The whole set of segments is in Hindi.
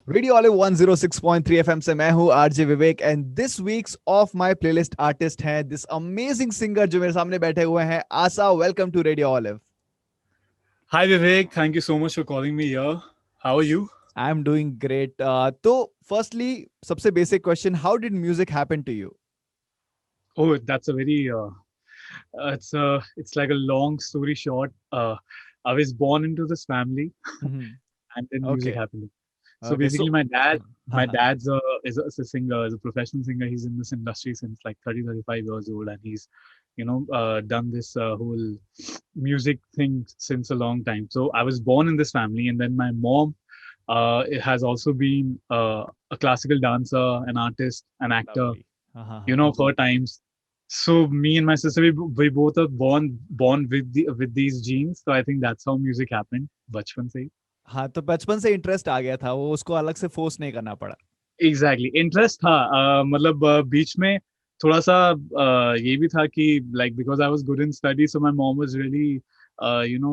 रेडियो वाले 106.3 एफएम से मैं हूँ RJ Vivek and this week's of my playlist artist हैं दिस अमेजिंग सिंगर जो मेरे सामने बैठे हुए हैं Asha welcome to radio olive Hi Vivek, thank you so much for calling me here. How are you? I am doing great तो फर्स्टली सबसे basic question how did music happen to you Oh, that's a very it's like a long story short. I was born into this family, and then music okay happened. So okay basically, so my dad's is a singer, is a professional singer. He's in this industry since like 35 years old, and he's done this whole music thing since a long time. So I was born in this family, and then my mom it has also been a classical dancer, an artist, an actor, lovely हाँ हाँ you हाँ know, for times. So me and my sister, we both are born with these genes. So I think that's how music happened, बचपन से ही. हाँ तो बचपन से इंटरेस्ट आ गया था वो उसको अलग से फोर्स नहीं करना पड़ा एग्जैक्टली इंटरेस्ट था मतलब बीच में थोड़ा सा ये भी था कि like because I was good in study so my mom was really you know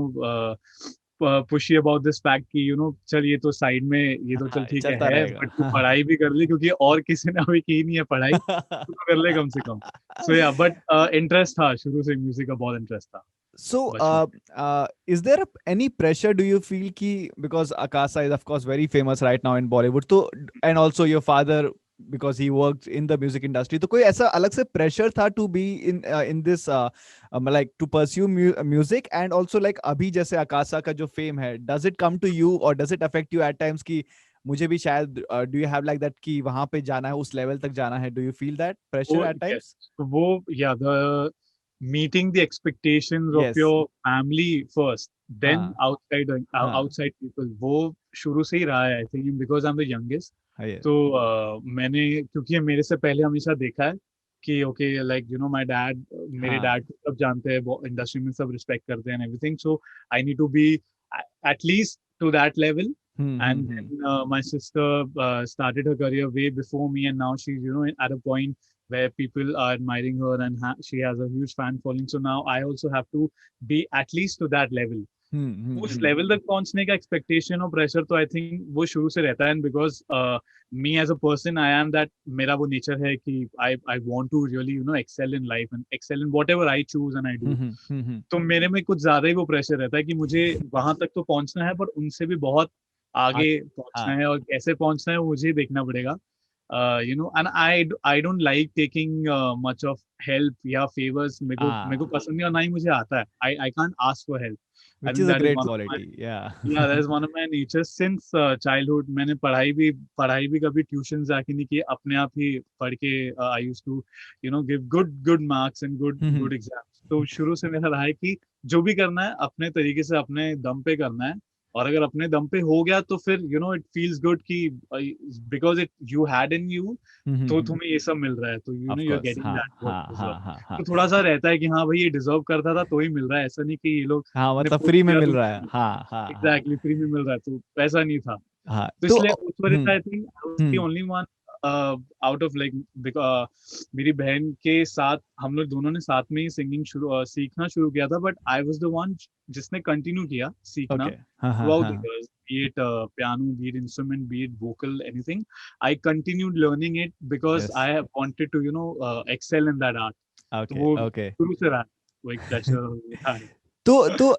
pushy about this fact कि चल ये तो साइड में ये तो हाँ चल ठीक चलता है रहेगा बट तू पढ़ाई भी कर ले क्योंकि और किसी ने अभी की नहीं है पढ़ाई तू तो कर ले कम से कम सो या बट इंटरेस्ट था शुरू से म्यूजिक का बहुत इंटरेस्ट था So, बचपन is there any pressure do you feel ki because Akasa is of course very famous right now in Bollywood, तो and also your father because he worked in the music industry, तो कोई ऐसा अलग से pressure था to be in this like to pursue music and also like अभी जैसे Akasa का जो fame है, does it come to you or does it affect you at times कि मुझे भी शायद do you have like that कि वहां पे जाना है उस level तक जाना है, do you feel that pressure वो at yes times? तो वो या the meeting the expectations of Yes. your family first then हाँ हाँ outside people वो शुरू से ही रहा है I think because I am the youngest हाँ yes. तो मैंने क्योंकि ये मेरे से पहले हमेशा देखा है कि ओके लाइक माय डैड मेरे हाँ डैड को सब जानते हैं इंडस्ट्री में सब रिस्पेक्ट करते हैं everything so I need to be at least to that level. And hmm then my sister started her career way before me, and now she's at a point where people are admiring her and she has a huge fan following. So now I also have to be at least to that level. उस हम्म लेवल तक पहुंचने का एक्सपेक्टेशन और प्रेशर तो आई थिंक वो शुरू से रहता है and because me as a person I am that मेरा वो नेचर है कि I want to really excel in life and excel in whatever I choose and I do तो मेरे में कुछ ज्यादा ही वो प्रेशर रहता है कि मुझे वहां तक तो पहुंचना है पर उनसे भी बहुत आगे आगे पहुंचना हाँ है और कैसे पहुंचना है वो मुझे ही देखना पड़ेगा and I don't like taking much of help या favors मेरे को हाँ पसंद नहीं और ना ही मुझे आता है I can't ask for help. I which is think a that is great one of my quality yeah yeah that is one of my natures since childhood. मैंने पढ़ाई भी कभी ट्यूशन जाके नहीं की अपने आप ही पढ़ के I used to give good marks and good exams. तो शुरू से मेरा रहा है कि जो भी करना है अपने तरीके से अपने दम पे करना है और अगर अपने दम पे हो गया तो फिर इट फील्स गुड कि because it you had in you तो तुम्हें ये सब मिल रहा है तो of you are course getting हाँ दैट व्हाट हाँ यू डिजर्व. हाँ हाँ हाँ तो थोड़ा सा रहता है कि हाँ भाई ये डिजर्व करता था तो ही मिल रहा है ऐसा नहीं कि ये लोग हाँ ने मतलब पुश फ्री में किया मिल तो रहा है हाँ हाँ हाँ एग्जैक्टली फ्री में मिल रहा है तो वैसा नहीं था. हाँ तो तो इसलिए उस वजह से I think I was the only one out of like मेरी बहन के साथ हम लोग दोनों ने साथ में ही सिंगिंग सीखना शुरू किया था but I was the one जिसने कंटिन्यू किया सीखना ओके हाँ हाँ throughout हाँ the years, be it piano, be it instrument, be it vocal, anything. I continued learning it because I yes have wanted to, excel in that art. तो ओके वो ओके शुरू से रहा वो एक प्रेशर था. तो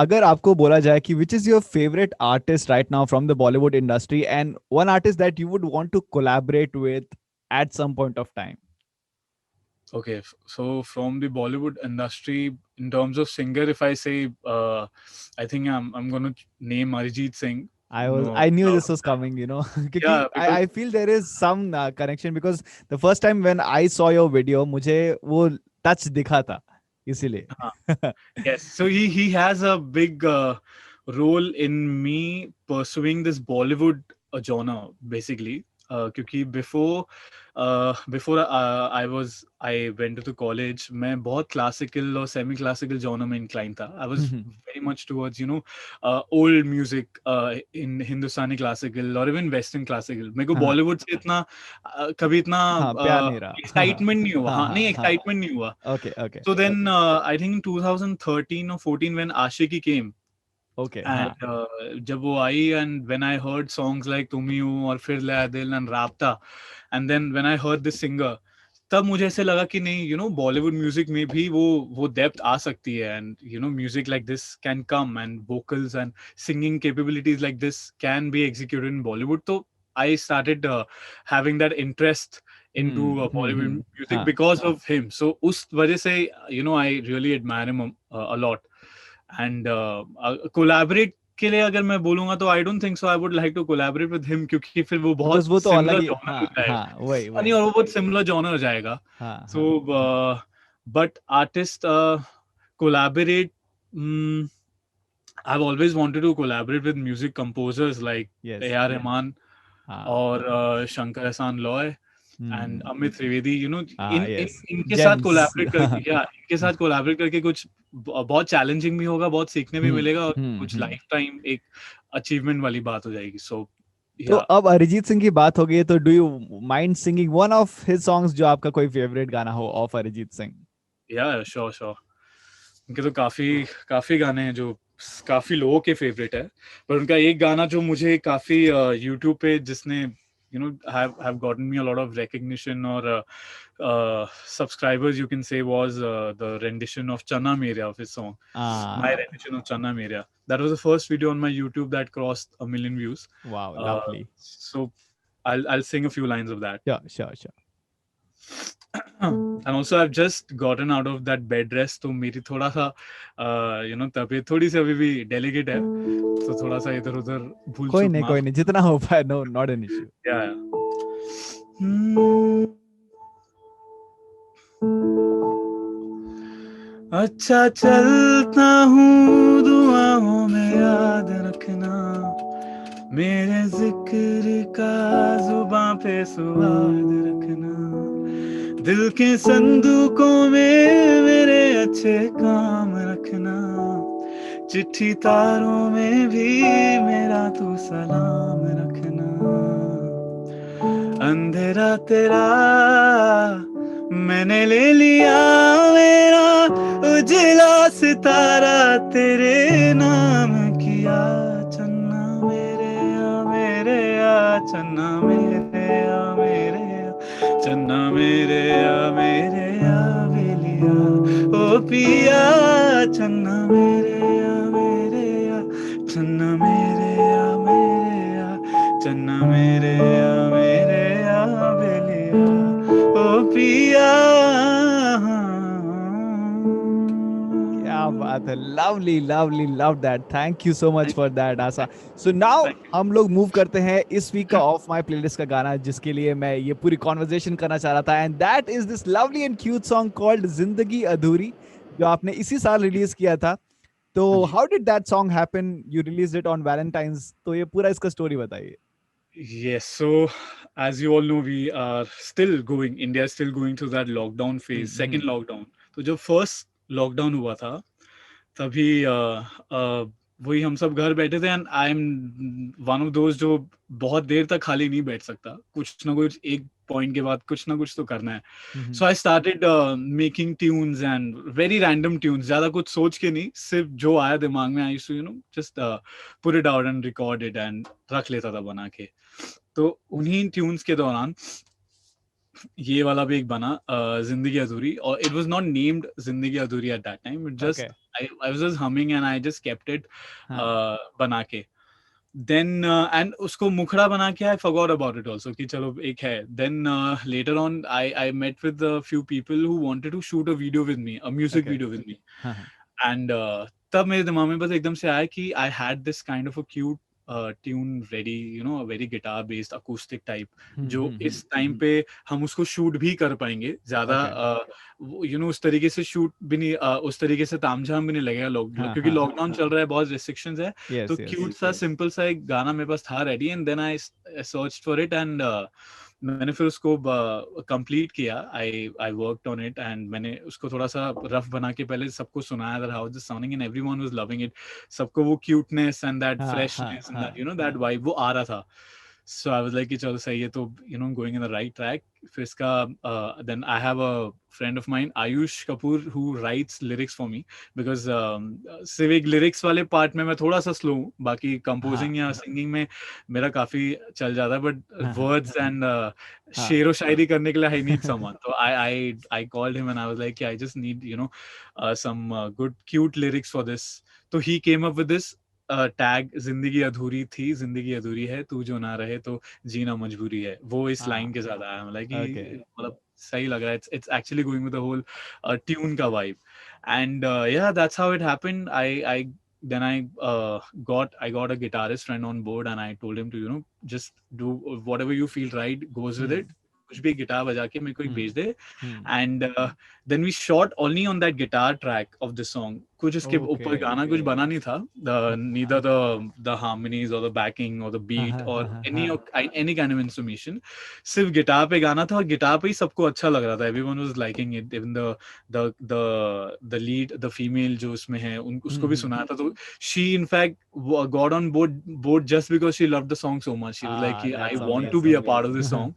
अगर आपको बोला जाए कि which is your favourite artist right now from the Bollywood industry and one artist that you would want to collaborate with at some point of time Okay, so from the Bollywood industry, in terms of singer, if I say, I think I'm gonna name Arijit Singh. No, I knew no, this was coming, you know, क्योंकि yeah, because I feel there is some connection because the first time when I saw your video मुझे वो touch दिखा था इसीलिए yes, so he has a big role in me pursuing this Bollywood genre basically. क्योंकि before I went to the college मैं बहुत classical और semi classical genre में inclined था. I was very much towards old music in Hindustani classical or even Western classical. मेरे को हाँ Bollywood से इतना कभी इतना हाँ प्यार नहीं रहा excitement नहीं हुआ. हाँ हाँ हाँ नहीं हाँ excitement नहीं हुआ. Okay okay So then I think in 2013 or 14 when Ashiki came, Okay. हाँ. And जब वो आई and when I heard songs like तुम ही हो और फिर ले दिल and राब्ता, and then when I heard this singer, तब मुझे ऐसे लगा कि नहीं, you know, बॉलीवुड म्यूजिक में भी वो डेप्थ आ सकती है, and you know, music like this can come, and vocals and singing capabilities like this can be executed in Bollywood. So I started having that interest into Bollywood music हाँ. because of him. So उस वजह से, you know, I really admire him a lot. And collaborate के लिए अगर मैं बोलूंगा तो I don't think so I would like to collaborate with him, क्योंकि फिर वो बहुत Because वो तो अलग सिमिलर ही. जॉनर हो हाँ जाएगा। हाँ, वही नहीं, वही. और वो बहुत सिमिलर जॉनर हो जाएगा। हाँ सो हाँ. But artist collaborate, I've always wanted to collaborate with music composers like Yes. A.R. Rahman हाँ. और Shankar Ehsaan Loy and Amit Trivedi, you know, हाँ. इन Yes. इनके साथ Gems. कोलैबोरेट करके, या इनके साथ कोलैबोरेट करके कुछ बहुत चैलेंजिंग भी होगा, बहुत सीखने भी मिलेगा, और कुछ लाइफ टाइम एक अचीवमेंट वाली बात हो जाएगी। सो तो या अब अरिजीत सिंह की बात हो गई है, तो do you mind singing one of his songs जो आपका कोई फेवरेट गाना हो ऑफ अरिजीत सिंह? या श्योर श्योर, उनके तो काफी काफी गाने हैं जो काफी लोगों के फेवरेट है, पर उनका एक गाना जो मुझे काफी यूट्यूब पे जिसने you know have gotten me a lot of recognition or subscribers, you can say, was the rendition of Channa Meria, of his song, my rendition of Channa Meria. That was the first video on my YouTube that crossed 1 million views. Wow, lovely. So I'll sing a few lines of that. Sure. And also I've just gotten out of that bed rest, तो मेरी थोड़ा सा you know तबीयत थोड़ी सी अभी भी delicate है, तो थोड़ा सा इधर उधर भूल कोई चूक नहीं, जितना हो पाए, no not an issue. yeah. अच्छा चलता हूँ, दुआओं में याद रखना, मेरे जिक्र का जुबां पे स्वाद रखना, दिल के संदूकों में मेरे अच्छे काम रखना, चिट्ठी तारों में भी मेरा तू सलाम रखना, अंधेरा तेरा मैंने ले लिया, मेरा उजला सितारा तेरे नाम किया, चन्ना मेरे आ मेरे आ, चन्ना मेरे आ मेरे आ, चन्ना मेरे आ मेरे आ बेलिया, ओ पिया, चन्ना मेरे आ मेरे आ, चन्ना मेरे आ मेरे आ, चन्ना मेरे आ मेरे आ बेलिया, ओ पिया। क्या बात है, lovely, love that. Thank you so much for that, Asha. So now हम लोग मूव करते हैं इस वीक का ऑफ माई प्लेलिस्ट का गाना, जिसके लिए मैं ये पूरी कॉन्वर्जेशन करना चाह रहा था, and that is this lovely and cute song called जिंदगी अधूरी, जो आपने इसी साल रिलीज किया था. तो how did that song happen? You released it on Valentine's, तो ये पूरा इसका स्टोरी बताइए. Yes, so as you all know, we are still going, India is still going through that lockdown phase, second lockdown. तो जब first lockdown हुआ था, तभी वही हम सब घर बैठे थे, and I am one of those जो बहुत देर तक खाली नहीं बैठ सकता, कुछ ना कुछ एक पॉइंट के बाद कुछ ना कुछ तो करना है. So I started making tunes, and very random tunes, ज्यादा कुछ सोच के नहीं, सिर्फ जो आया दिमाग में, I you know just put it out and record it and रख लेता था बना के. तो उन्हीं ट्यून्स के दौरान ये वाला भी एक बना, जिंदगी अधूरी, और इट वाज नॉट नेम्ड जिंदगी अधूरी at that time, it just I was just humming and I just kept it बना के. Then and उसको मुखड़ा बना के I forgot about it also कि चलो एक है. Then later on I met with a few people who wanted to shoot a video with me, a music video with me. And तब मेरे दिमाग में बस एकदम से आया कि I had this kind of a cute tune ready, you know, a very guitar based acoustic type, जो इस टाइम पे हम उसको शूट भी कर पाएंगे ज्यादा, you know, उस तरीके से शूट भी नहीं, उस तरीके से तामझाम भी नहीं लगेगा क्योंकि लॉकडाउन चल रहा है, बहुत रिस्ट्रिक्शंस है. तो क्यूट सा सिंपल सा एक गाना मेरे पास था ready, and then I searched for it, and मैंने फिर उसको कंप्लीट किया. I worked on it, and मैंने उसको थोड़ा सा रफ बना के पहले सबको सुनाया that how it's sounding, and everyone was loving it. सबको वो cuteness and that freshness and that, you know, that vibe वो आ रहा था. So I was like कि चलो सही है, तो you know going in the right track. फिर इसका then I have a friend of mine, Ayush Kapoor, who writes lyrics for me, because सिर्फ एक lyrics वाले part में मैं थोड़ा सा slow हूँ, बाकी composing या singing में मेरा काफी चल जाता है, but words and शेरो शायरी करने के लिए I need someone. So I called him and I was like, I just need, you know, some good cute lyrics for this. So he came up with this tag, जिंदगी अधूरी थी, जिंदगी अधूरी है, तू जो ना रहे तो जीना मजबूरी है, वो इस लाइन के साथ आया, मतलब कि मतलब सही लग रहा है. It's actually going with the whole tune का vibe. And yeah that's how it happened. I then I got a guitarist friend on board and I told him to, you know, just do whatever you feel right goes with it. कुछ भी गिटार बजा के मेरे को एक भेज दे. And then we shot only on that guitar track of the song. कुछ इसके ऊपर गाना कुछ बना नहीं था. Neither the harmonies or the backing or the beat or any kind of instrumentation. सिर्फ गिटार पे गाना था और गिटार पे ही सबको अच्छा लग रहा था. Everyone was liking it. Even the lead, the female जो उसमें है, उसको भी सुना था. तो she in fact got on board just because she loved the song so much. She was like, I want to be a part of this song.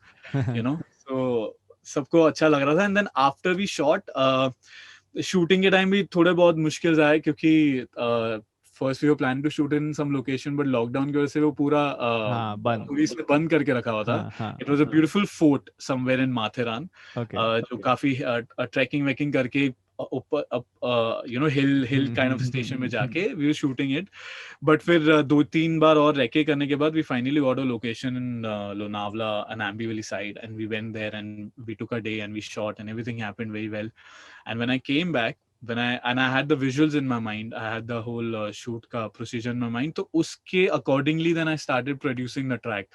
You know, so सबको अच्छा लग रहा था. And then after we shot, shooting के time भी थोड़े बहुत मुश्किल आए, क्योंकि first we were planning to shoot in some location, but lockdown की वजह से वो पूरा पुलिस ने बंद करके रखा हुआ था. It was a beautiful fort somewhere in Matheran, जो काफी trekking वेकिंग करके ऊपर you know hill kind of station में जाके we were shooting it. But फिर 2-3 बार और रह के करने के बाद we finally got a location in Lonavala and Ambivali side, and we went there and we took a day and we shot and everything happened very well. And when I came back, I had the visuals in my mind, I had the whole shoot ka procedure in my mind, तो उसके accordingly then I started producing the track,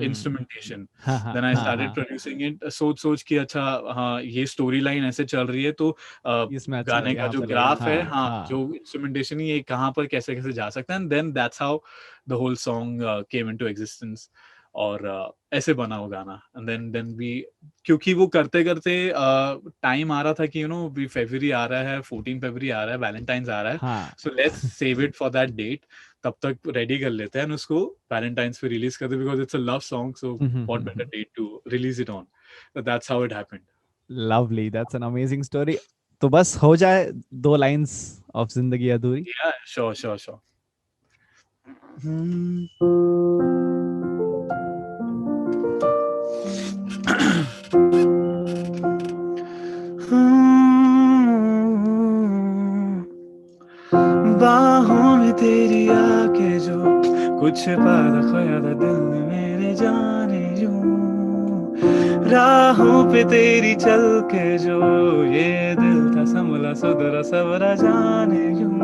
instrumentation. Then I started producing it, सोच कि अच्छा हाँ ये story line ऐसे चल रही है, तो गाने का जो ग्राफ है, हाँ जो instrumentation ये कहाँ पर कैसे कैसे जा सकता है. And then that's how the whole song came into existence. और ऐसे बना वो गाना. एंड देन वी, क्योंकि वो करते करते टाइम आ रहा था कि यू नो भी फरवरी आ रहा है, 14 फरवरी आ रहा है, वैलेंटाइंस आ रहा है, so let's save it for that date. तब तक रेडी कर लेते हैं उसको, वैलेंटाइंस पे रिलीज कर दे, because it's a love song, so what better date to release it on. So that's how it happened. Lovely, that's an amazing story. तो बस हो जाए 2 लाइंस ऑफ जिंदगी अधूरी. या श्योर. बाहों में तेरी आके जो कुछ पादा ख्याल दिल में मेरे जाने यूं, राहों पे तेरी चल के जो ये दिल था संभला सुधरा सबरा जाने यूं,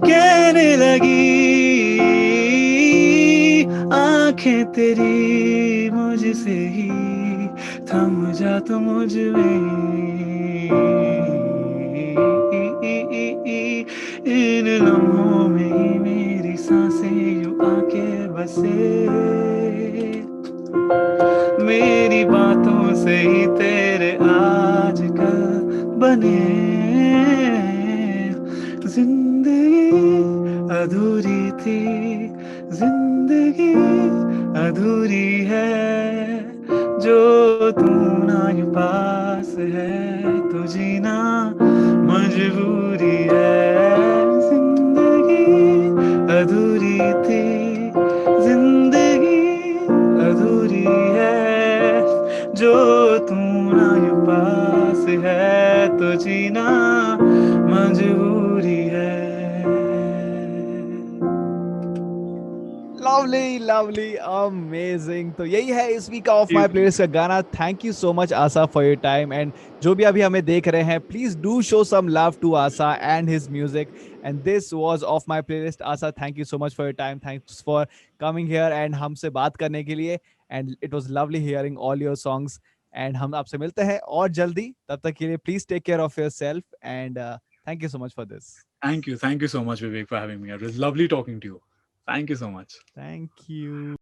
कहने लगी आंखें तेरी मुझसे ही, थम जा तो मुझ में, इन लम्हों में ही मेरी सांसें यूं आके बसे, मेरी बातों से ही तेरे आजकल बने, जिंदगी अधूरी थी, जिंदगी अधूरी है, जो तू ना ये पास है, तो जीना मजबूरी है, जिंदगी अधूरी थी, जिंदगी अधूरी है, जो तू ना ये पास है, तो जीना मजबूरी है. Lovely amazing. तो यही है इस वीक ऑफ माय प्लेलिस्ट का गाना. Thank you so much Asha for your time. And जो भी अभी हमें देख रहे हैं, please do show some love to Asha and his music. And this was of my playlist. Asha, thank you so much for your time. Thanks for coming here and हमसे बात करने के लिए. And it was lovely hearing all your songs. And हम आपसे मिलते हैं और जल्दी. तब तक के लिए please take care of yourself. And thank you so much for this. Thank you so much, Vivek, for having me. It was lovely talking to you. Thank you so much. Thank you.